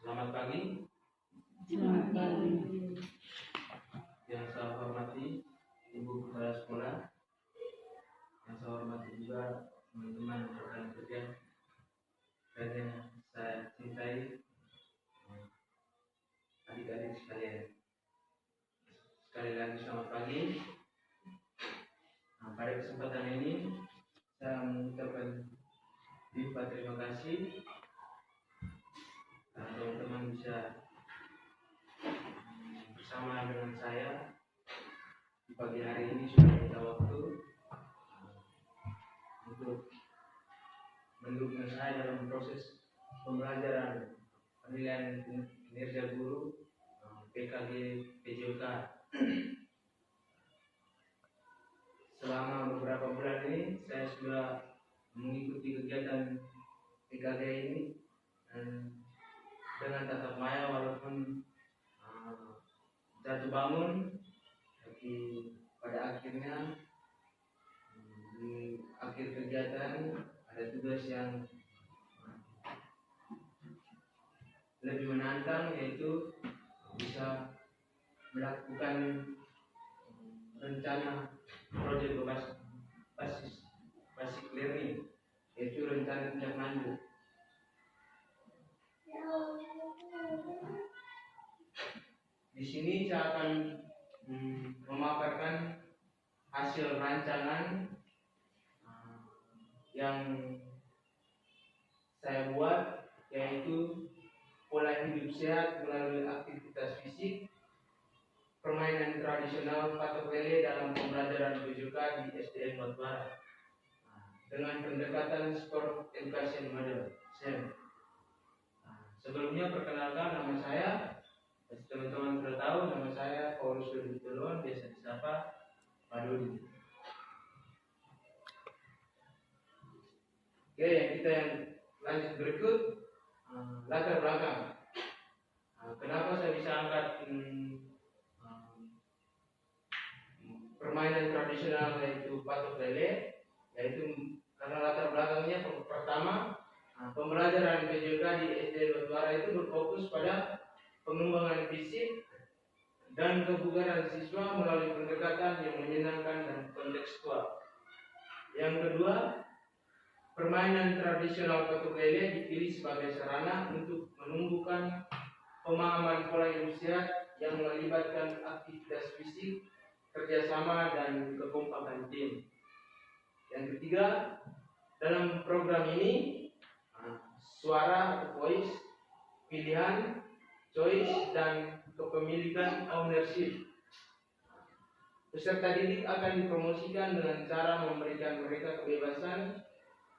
Selamat pagi. Selamat pagi. Yang saya hormati Ibu Kepala Sekolah, yang saya hormati juga teman-teman rekan kerja dan yang saya cintai adik-adik sekalian. Sekali lagi selamat pagi. Pada kesempatan ini saya mengucapkan ribuan terima kasih karena teman-teman bisa bersama dengan saya di pagi hari ini sudah ada waktu untuk mendukung saya dalam proses pembelajaran penilaian kinerja guru PKG PJOK. Selama beberapa bulan ini saya sudah mengikuti kegiatan PKG ini dengan tatap maya walaupun jatuh bangun, tapi pada akhirnya di akhir kegiatan ada tugas yang lebih menantang, yaitu bisa melakukan rencana proyek basic learning, yaitu rencana tindak lanjut. Di sini saya akan memaparkan hasil rancangan yang saya buat, yaitu pola hidup sehat melalui aktivitas fisik, permainan tradisional patok lele dalam pembelajaran PJOK di SDN Batubara dengan pendekatan sport education model SEM. Sebelumnya perkenalkan, nama saya, teman-teman sudah tahu, nama saya Paulus Dodi Tolon, biasa disapa Pak Dodi. Oke, kita yang lanjut berikut, latar belakang. Kenapa saya bisa angkat permainan tradisional yaitu patok lele, yaitu karena latar belakangnya pertama, pembelajaran PJOK di SD Batubara itu berfokus pada pengembangan fisik dan kebugaran siswa melalui pendekatan yang menyenangkan dan kontekstual. Yang kedua, permainan tradisional patok lele dipilih sebagai sarana untuk menumbuhkan pemahaman pola hidup sehat yang melibatkan aktivitas fisik, kerjasama, dan kekompakan tim. Yang ketiga, dalam program ini suara atau voice, pilihan, choice, dan kepemilikan ownership. Peserta didik akan dipromosikan dengan cara memberikan mereka kebebasan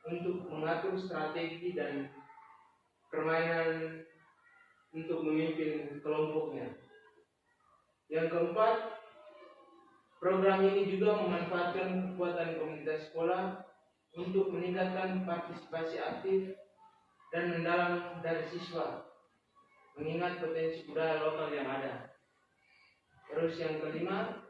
untuk mengatur strategi dan permainan untuk memimpin kelompoknya. Yang keempat, program ini juga memanfaatkan kekuatan komunitas sekolah untuk meningkatkan partisipasi aktif dan mendalam dari siswa, mengingat potensi budaya lokal yang ada. Terus yang kelima,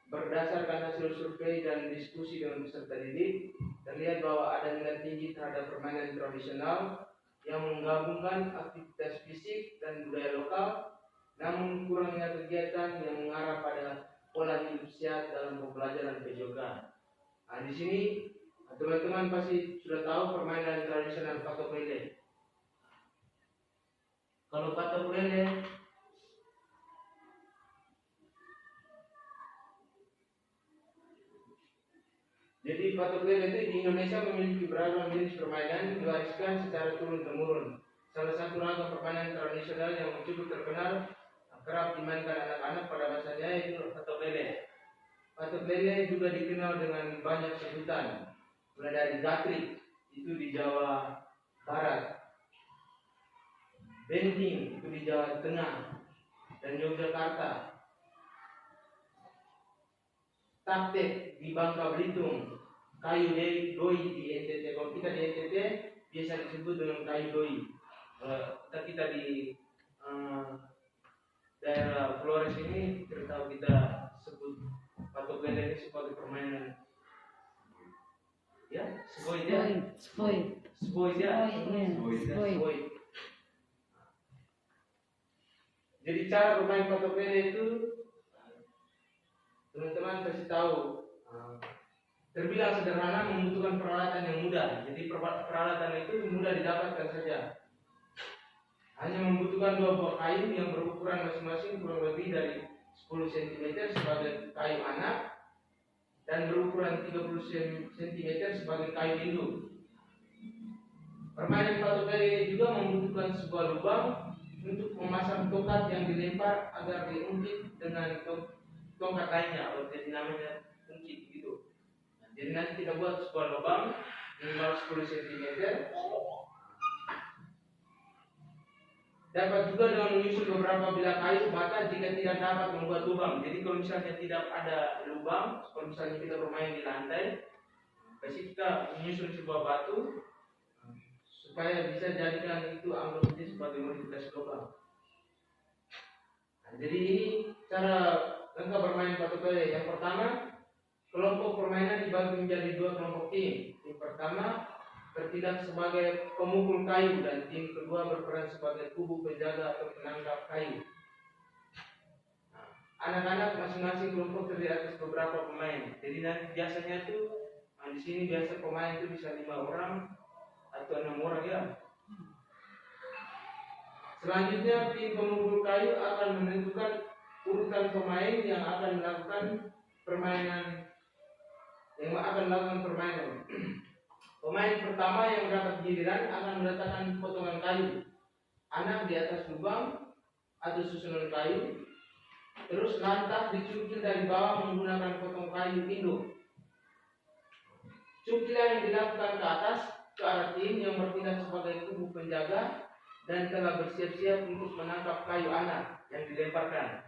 berdasarkan hasil survei dan diskusi dengan peserta didik, terlihat bahwa ada minat tinggi terhadap permainan tradisional yang menggabungkan aktivitas fisik dan budaya lokal, namun kurangnya kegiatan yang mengarah pada pola hidup sehat dalam pembelajaran PJOK. Di sini teman-teman pasti sudah tahu permainan tradisional patok lele. Kalau patok lele, jadi patok lele itu di Indonesia memiliki beragam jenis permainan diwariskan secara turun-temurun. Salah satu ragam permainan tradisional yang cukup terkenal kerap dimainkan anak-anak pada masanya yaitu patok lele. Patok lele juga dikenal dengan banyak sebutan, mulai dari gatrik itu di Jawa Barat, benting itu di Jawa Tengah dan Yogyakarta, taktek di Bangka Belitung, kayu doi di NTT. Kalau kita di NTT biasa disebut dengan kayu doi. Kita di daerah Flores ini tertahu kita sebut patok lele ini sebagai permainan ya, spoi. Jadi cara bermain patopele itu teman-teman kasih tahu terbilang sederhana, membutuhkan peralatan yang mudah. Jadi peralatan itu mudah didapatkan saja. Hanya membutuhkan 2 buah kayu yang berukuran masing-masing kurang lebih dari 10 cm sebagai kayu anak dan berukuran 30 cm sebagai kayu induk. Permainan patopele ini juga membutuhkan sebuah lubang untuk memasang tongkat yang dilempar agar diungkit dengan tongkat lainnya, atau jadi namanya ungkit gitu. Nah, jadi nanti kita buat sebuah lubang minimal 10 cm. Dapat juga dengan menyusun beberapa bilah kayu bata jika tidak dapat membuat lubang. Jadi kalau misalnya tidak ada lubang, kalau misalnya kita bermain di lantai, pasti kita menyusun sebuah batu supaya bisa jadikan itu anggap itu sebagai modifikasi lubang. Nah, jadi ini cara lengkap bermain patopele. Yang pertama, kelompok permainan dibagi menjadi 2 kelompok tim. Tim pertama bertindak sebagai pemukul kayu dan tim kedua berperan sebagai kubu penjaga atau penangkap kayu. Nah, anak-anak masing-masing kelompok terdiri atas beberapa pemain. Jadi nanti biasanya itu di sini biasa pemain itu bisa 5 orang atau 6 orang ya. Selanjutnya tim pemukul kayu akan menentukan urutan pemain yang akan melakukan permainan. Pemain pertama yang mendapat giliran akan meletakkan potongan kayu anak di atas lubang atau susunan kayu, terus lantas dicukil dari bawah menggunakan potong kayu induk. Cukilan yang dilakukan ke atas ke arah tim yang bertindak sebagai kubu penjaga dan telah bersiap-siap untuk menangkap kayu anak yang dilemparkan.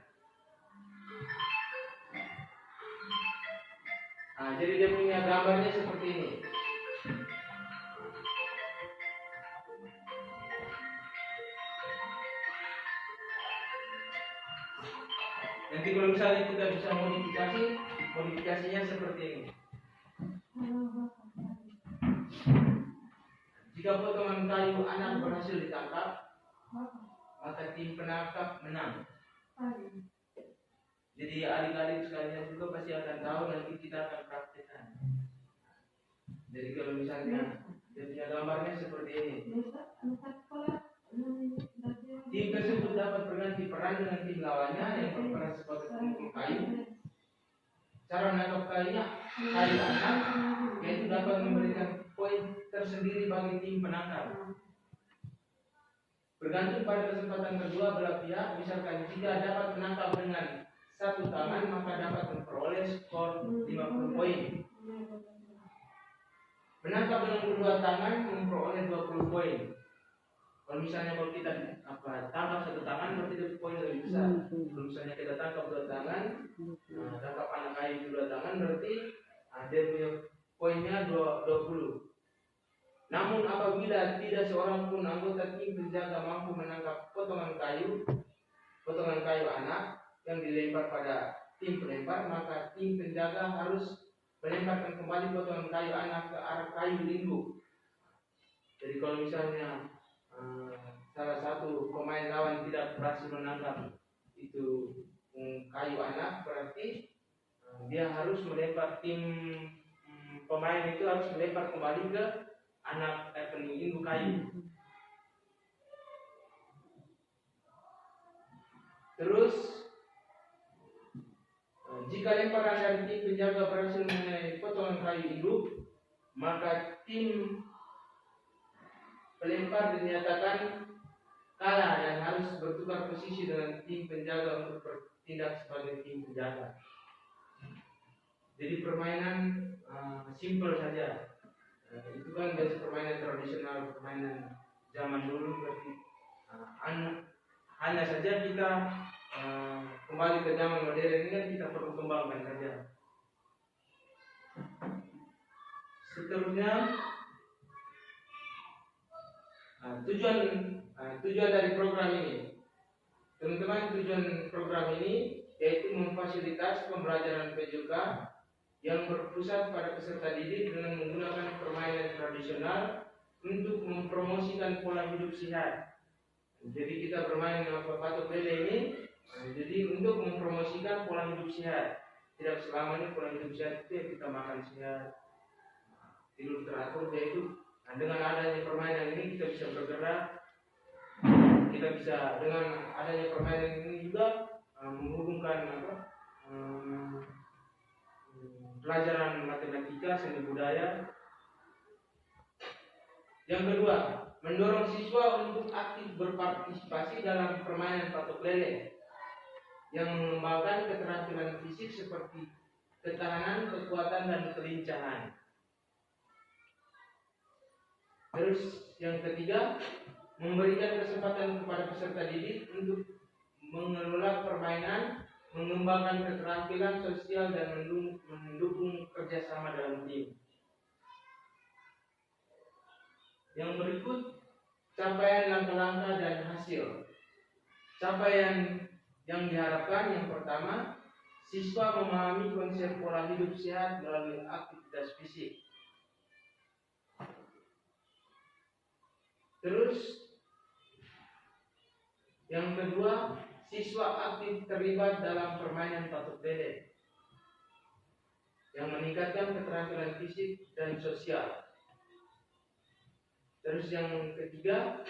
Nah, jadi dia punya gambarnya seperti ini. Nanti kalau misalnya kita bisa modifikasinya seperti ini. Jika potongan kayu anak berhasil ditangkap, maka tim penangkap menang. Jadi adik-adik sekalian juga pasti akan tahu, nanti kita akan praktekkan. Jadi kalau misalnya dia punya gambarnya seperti ini. Tim tersebut dapat berganti peran dengan tim lawannya yang berperan sebagai pemukul kayu. Cara menangkap kayu anak yaitu dapat memberikan poin tersendiri bagi tim penangkap. Bergantung pada kesempatan kedua belah pihak, misalkan jika dapat menangkap dengan 1 tangan maka dapat memperoleh skor 50 poin. Menangkap dengan kedua tangan memperoleh 20 poin. Kalau misalnya kita tangkap 1 tangan berarti poin lebih besar. Kalau misalnya kita tangkap 2 tangan, tangkap anak kayu 2 tangan berarti dia punya poinnya 20. Namun apabila tidak seorang pun anggota tim penjaga mampu menangkap potongan kayu anak yang dilempar pada tim pelempar, maka tim penjaga harus melemparkan kembali potongan kayu anak ke arah kayu induk. Jadi kalau misalnya salah satu pemain lawan tidak berhasil menangkap itu kayu anak, berarti dia harus melempar, tim pemain itu harus melempar kembali ke anak induk kayu. Terus jika lemparan dari tim penjaga berhasil mengenai potongan kayu induk, maka tim pelempar dinyatakan kalah dan harus bertukar posisi dengan tim penjaga untuk bertindak sebagai tim penjaga. Jadi permainan simple saja. Itu kan biasa permainan tradisional, permainan zaman dulu, berarti hanya saja kita kembali ke zaman modern ini kan kita perlu kembangkan saja. Seterusnya tujuan dari program ini, teman-teman, tujuan program ini yaitu memfasilitasi pembelajaran PJK yang berpusat pada peserta didik dengan menggunakan permainan tradisional untuk mempromosikan pola hidup sehat. Jadi kita bermain dengan patok lele ini, jadi untuk mempromosikan pola hidup sehat. Tidak selamanya pola hidup sehat itu ya kita makan sehat, tidur teratur, yaitu dengan adanya permainan ini kita bisa bergerak, kita bisa dengan adanya permainan ini juga menghubungkan pelajaran matematika, seni budaya. Yang kedua, mendorong siswa untuk aktif berpartisipasi dalam permainan patok lele yang mengembangkan keterampilan fisik seperti ketahanan, kekuatan, dan kelincahan. Terus yang ketiga, memberikan kesempatan kepada peserta didik untuk mengelola permainan, mengembangkan keterampilan sosial, dan mendukung kerjasama dalam tim. Yang berikut, capaian langkah-langkah dan hasil. Capaian yang diharapkan, yang pertama, siswa memahami konsep pola hidup sehat melalui aktivitas fisik. Terus, yang kedua, siswa aktif terlibat dalam permainan patok lele yang meningkatkan keterampilan fisik dan sosial. Terus yang ketiga,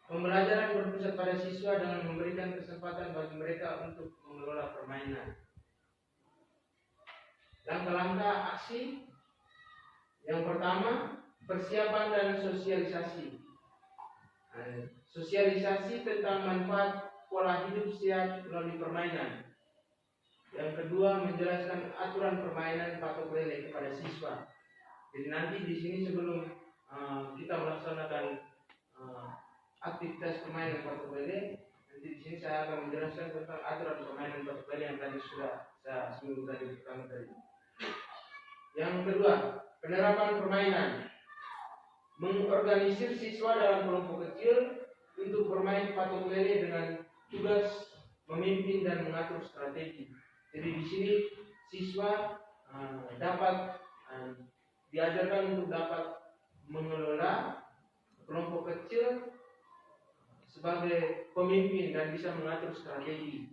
pembelajaran berpusat pada siswa dengan memberikan kesempatan bagi mereka untuk mengelola permainan. Langkah-langkah aksi. Yang pertama, persiapan dan sosialisasi. Sosialisasi tentang manfaat pola hidup sehat melalui permainan. Yang kedua, menjelaskan aturan permainan patok lele kepada siswa. Jadi nanti di sini sebelum kita melaksanakan aktivitas permainan patok lele, nanti di sini saya akan menjelaskan tentang aturan permainan patok lele yang tadi sudah saya singgung tadi pertama tadi. Yang kedua, penerapan permainan. Mengorganisir siswa dalam kelompok kecil untuk bermain patok lele dengan tugas memimpin dan mengatur strategi. Jadi di sini siswa dapat diajarkan untuk dapat mengelola kelompok kecil sebagai pemimpin dan bisa mengatur strategi.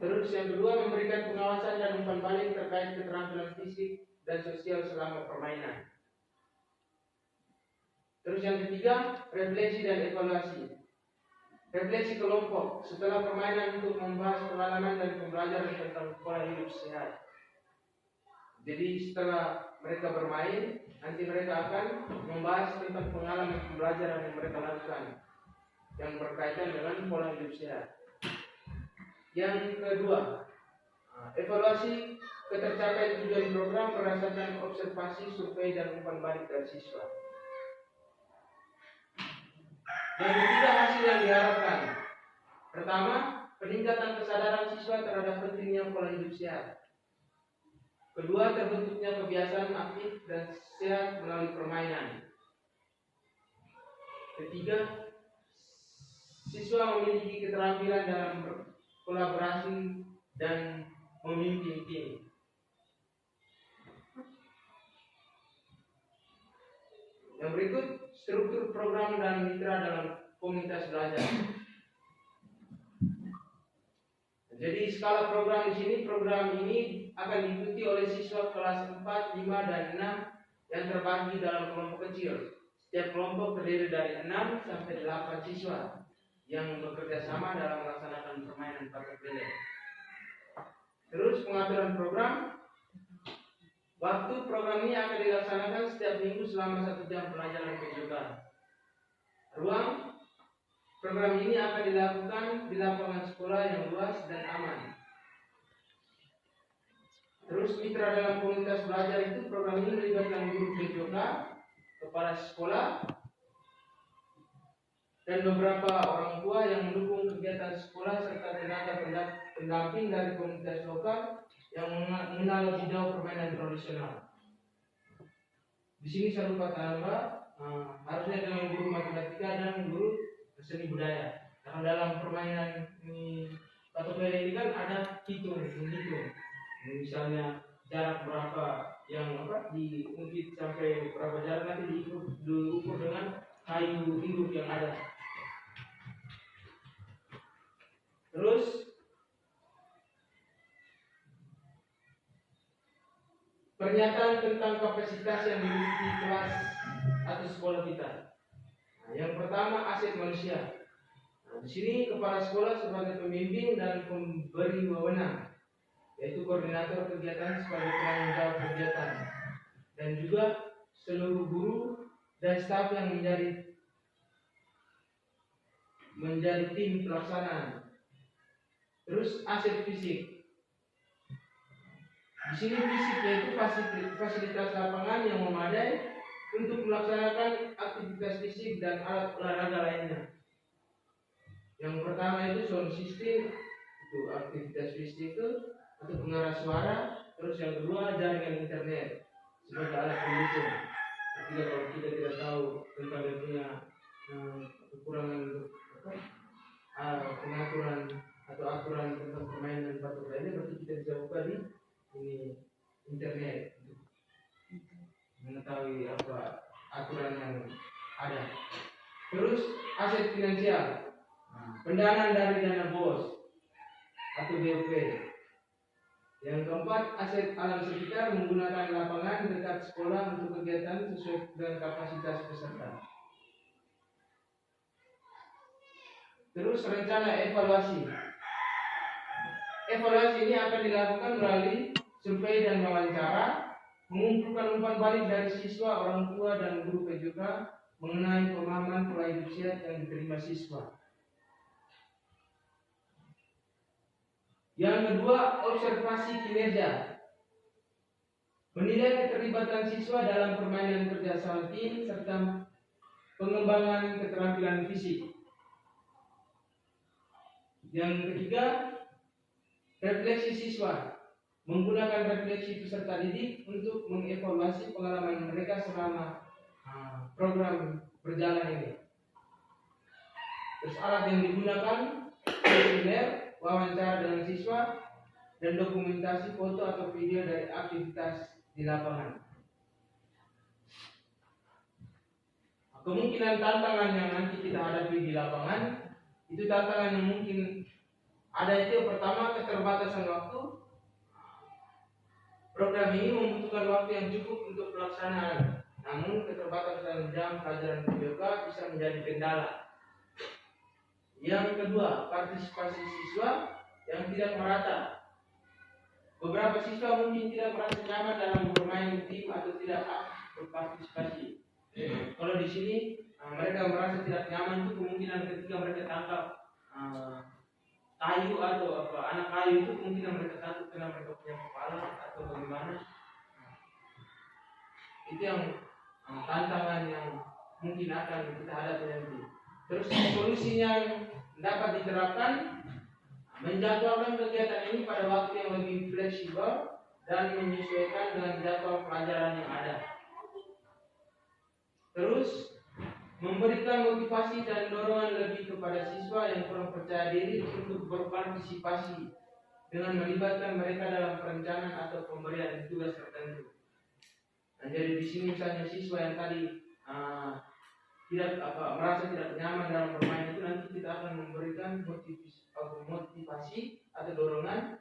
Terus yang kedua, memberikan pengawasan dan umpan balik terkait keterampilan fisik dan sosial selama permainan. Terus yang ketiga, refleksi dan evaluasi. Refleksi kelompok setelah permainan untuk membahas pengalaman dan pembelajaran tentang pola hidup sehat. Jadi setelah mereka bermain, nanti mereka akan membahas tentang pengalaman pembelajaran yang mereka lakukan yang berkaitan dengan pola hidup sehat. Yang kedua, evaluasi ketercapaian tujuan program berdasarkan observasi, survei, dan umpan balik dari siswa. Yang ketiga, hasil yang diharapkan. Pertama, peningkatan kesadaran siswa terhadap pentingnya pola hidup sehat. Kedua, terbentuknya kebiasaan aktif dan sehat melalui permainan. Ketiga, siswa memiliki keterampilan dalam berkolaborasi dan memimpin tim. Yang berikut, struktur program dan mitra dalam komunitas belajar. Jadi skala program di sini, program ini akan diikuti oleh siswa kelas 4, 5, dan 6 yang terbagi dalam kelompok kecil. Setiap kelompok terdiri dari 6 sampai 8 siswa yang bekerja sama dalam melaksanakan permainan patok lele. Terus pengaturan program. Waktu program ini akan dilaksanakan setiap minggu selama 1 jam pelajaran PJK. Ruang program ini akan dilakukan di lapangan sekolah yang luas dan aman. Terus mitra dalam komunitas belajar itu, program ini melibatkan guru PJK, kepala sekolah, dan beberapa orang tua yang mendukung kegiatan sekolah serta tenaga pendamping dari komunitas lokal yang mengenal lebih jauh permainan tradisional. Di sini saya lupa tambah, harusnya dengan guru matematika dan guru seni budaya. Karena dalam permainan ini patok lele ini kan ada menghitung. Misalnya jarak berapa yang diungkit sampai berapa jarak nanti diukur dengan kayu hidup yang ada. Terus pernyataan tentang kapasitas yang dimiliki kelas atau sekolah kita. Nah, yang pertama, aset manusia. Nah, di sini kepala sekolah sebagai pembimbing dan pemberi wewenang, yaitu koordinator kegiatan sebagai penanggung jawab kegiatan, dan juga seluruh guru dan staf yang menjadi tim pelaksanaan. Terus aset fisik. Di sini fisik yaitu fasilitas lapangan yang memadai untuk melaksanakan aktivitas fisik dan alat olahraga lainnya. Yang pertama itu sound system, itu aktivitas fisik itu atau pengarah suara. Terus yang kedua jaringan internet sebagai alat pendukung. Ketika kalau kita tidak tahu tentang dia punya kekurangan pengaturan atau aturan tentang permainan batu lainnya, berarti kita bisa buka di internet untuk mengetahui apa aturan yang ada. Terus aset finansial, pendanaan dari dana BOS atau BOP. Yang keempat, aset alam sekitar menggunakan lapangan dekat sekolah untuk kegiatan sesuai dengan kapasitas peserta. Terus rencana evaluasi. Evaluasi ini akan dilakukan melalui survei dan wawancara, mengumpulkan umpan balik dari siswa, orang tua, dan guru PJK mengenai pemahaman pola hidup sehat yang diterima siswa. Yang kedua, observasi kinerja. Menilai keterlibatan siswa dalam permainan kerjasama tim serta pengembangan keterampilan fisik. Yang ketiga, refleksi siswa. Menggunakan refleksi peserta didik untuk mengevaluasi pengalaman mereka selama program berjalan ini. Terus alat yang digunakan, kuesioner, wawancara dengan siswa, dan dokumentasi foto atau video dari aktivitas di lapangan. Kemungkinan tantangan yang nanti kita hadapi di lapangan, itu tantangan yang mungkin ada itu. Pertama, keterbatasan waktu. Program ini membutuhkan waktu yang cukup untuk pelaksanaan, namun keterbatasan jam pelajaran PJK bisa menjadi kendala. Yang kedua, partisipasi siswa yang tidak merata. Beberapa siswa mungkin tidak merasa nyaman dalam bermain tim atau tidak berpartisipasi. Kalau di sini mereka merasa tidak nyaman, itu kemungkinan ketika mereka tangkap kayu atau anak kayu, itu kemungkinan mereka takut karena mereka punya kepala atau bagaimana. Itu yang tantangan yang mungkin akan kita hadapi nanti. Terus solusinya yang dapat diterapkan, menjadwalkan kegiatan ini pada waktu yang lebih fleksibel dan menyesuaikan dengan jadwal pelajaran yang ada. Terus memberikan motivasi dan dorongan lebih kepada siswa yang kurang percaya diri untuk berpartisipasi dengan melibatkan mereka dalam perencanaan atau pemberian tugas tertentu. Nah, jadi di sini misalnya siswa yang tadi merasa tidak nyaman dalam bermain, itu nanti kita akan memberikan motivasi atau dorongan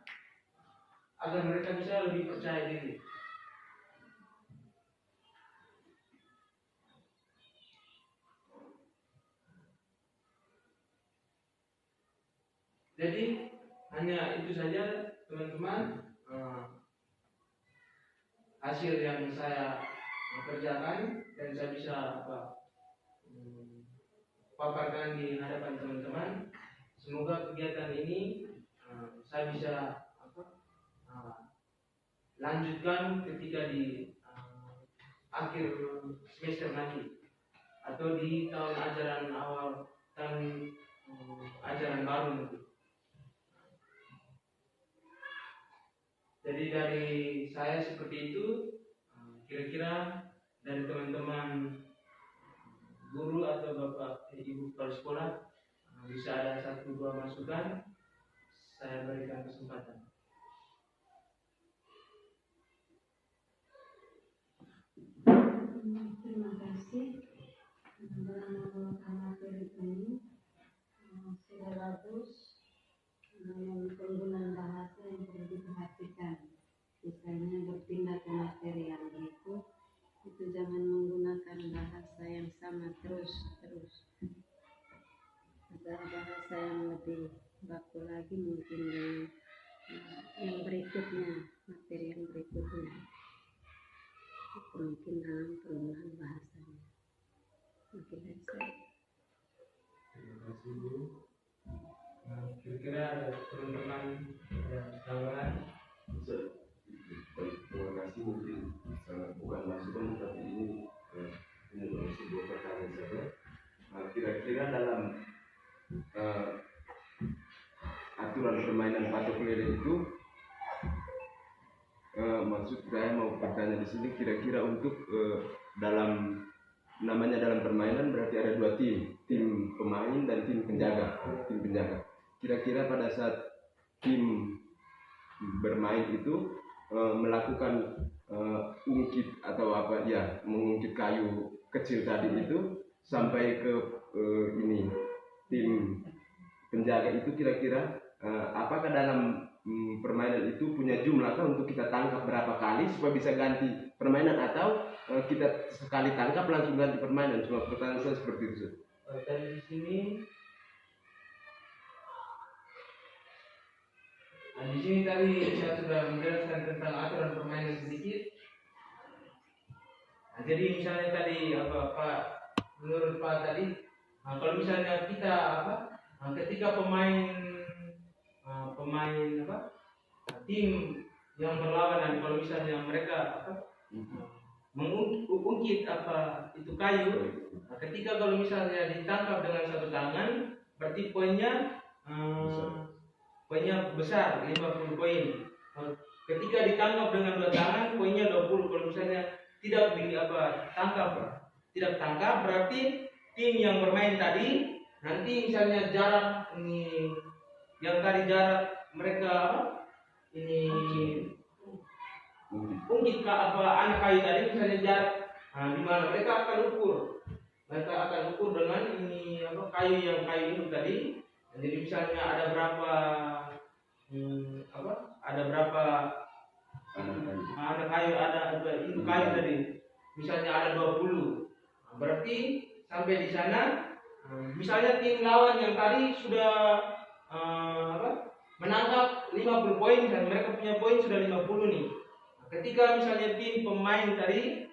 agar mereka bisa lebih percaya diri. Jadi hanya itu saja teman-teman hasil yang saya kerjakan dan saya bisa paparkan di hadapan teman-teman. Semoga kegiatan ini saya bisa lanjutkan ketika di akhir semester nanti atau di tahun ajaran awal dan ajaran baru nanti. Jadi dari saya seperti itu, kira-kira dari teman-teman guru atau bapak ibu kepala sekolah bisa ada 1-2 masukan, saya berikan kesempatan. Terima kasih dalam materi ini sudah bagus. agar bahasa yang lebih baku lagi mungkin dengan yang berikutnya, materi yang berikutnya, mungkin dalam perubahan bahasanya. Mungkin dari saya. Terima kasih Bu. Kira-kira ada teman-teman yang tambahan? Baik, terima kasih. Mungkin bukan masukan tapi ini sebuah pertanyaan saja. Kira-kira dalam aturan permainan patok lele itu, maksud saya mau bertanya di sini, kira-kira untuk dalam permainan berarti ada dua tim pemain dan tim penjaga. Kira-kira pada saat tim bermain itu melakukan ungkit atau mengungkit kayu kecil tadi itu sampai ke ini tim penjaga itu, kira-kira apakah dalam permainan itu punya jumlah untuk kita tangkap berapa kali supaya bisa ganti permainan, atau kita sekali tangkap langsung ganti permainan? Cuma pertanyaan saya seperti itu. Tadi di sini, tadi saya sudah menjelaskan tentang aturan permainan sedikit. Jadi misalnya tadi Pak, menurut Pak tadi, kalau misalnya kita ketika pemain tim yang berlawan, dan kalau misalnya mereka mengungkit itu kayu, ketika kalau misalnya ditangkap dengan satu tangan, berarti poinnya besar, 50 poin. Ketika ditangkap dengan dua tangan, poinnya 20. Kalau misalnya tidak tangkap, berarti tim yang bermain tadi nanti misalnya jarak ini, yang tadi jarak mereka ini ungkit anak kayu tadi, misalnya jarak di mana mereka akan ukur dengan ini kayu itu tadi. Jadi misalnya ada berapa anak kayu, ada itu kayu tadi, misalnya ada 20, berarti sampai di sana. Misalnya tim lawan yang tadi sudah menangkap 50 poin, dan mereka punya poin sudah 50 nih. Ketika misalnya tim pemain tadi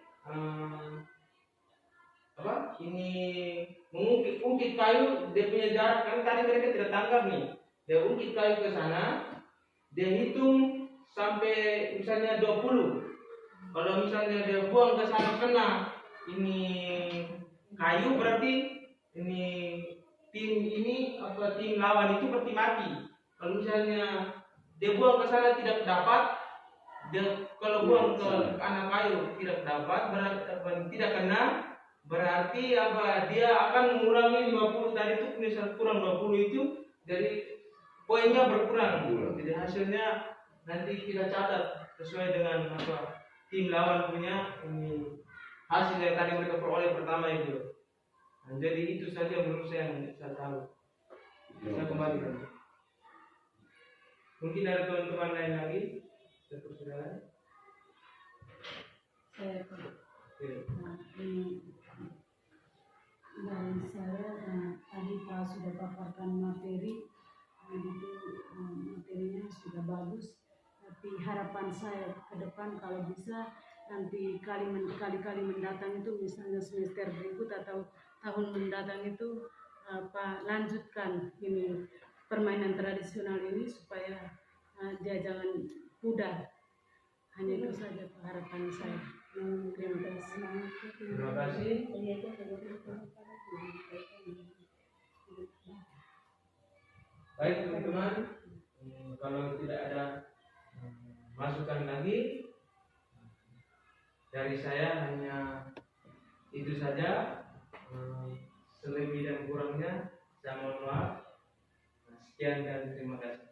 ini mengungkit kayu, dia punya jarak, kan tadi mereka tidak tangkap nih, dia ungkit kayu ke sana, dia hitung sampai misalnya 20. Kalau misalnya dia buang ke sana kena ini kayu, berarti ini tim lawan itu berarti mati. Kalau misalnya dia buang ke sana tidak dapat, kalau buang ke anak kayu tidak dapat, berarti tidak kena, berarti dia akan mengurangi 50 tadi itu, misal kurang 20 itu, jadi poinnya berkurang. Jadi hasilnya nanti kita catat sesuai dengan tim lawan punya ini hasil yang tadi mereka peroleh pertama itu. Jadi itu saja menurut saya yang saya tahu. Saya kembalikan. Mungkin ada teman-teman lain lagi? Persilakan. Saya dari saya tadi Pak sudah paparkan materi, itu materinya sudah bagus. Tapi harapan saya ke depan kalau bisa nanti kali-kali mendatang itu, misalnya semester berikut atau tahun mendatang itu, Pak lanjutkan ini permainan tradisional ini supaya dia jangan pudar. Hanya itu saja harapan saya. Terima kasih. Terima kasih. Baik teman-teman, kalau tidak ada masukan lagi dari saya, hanya itu saja. Selebih dan kurangnya saya mohon maaf. Sekian dan terima kasih.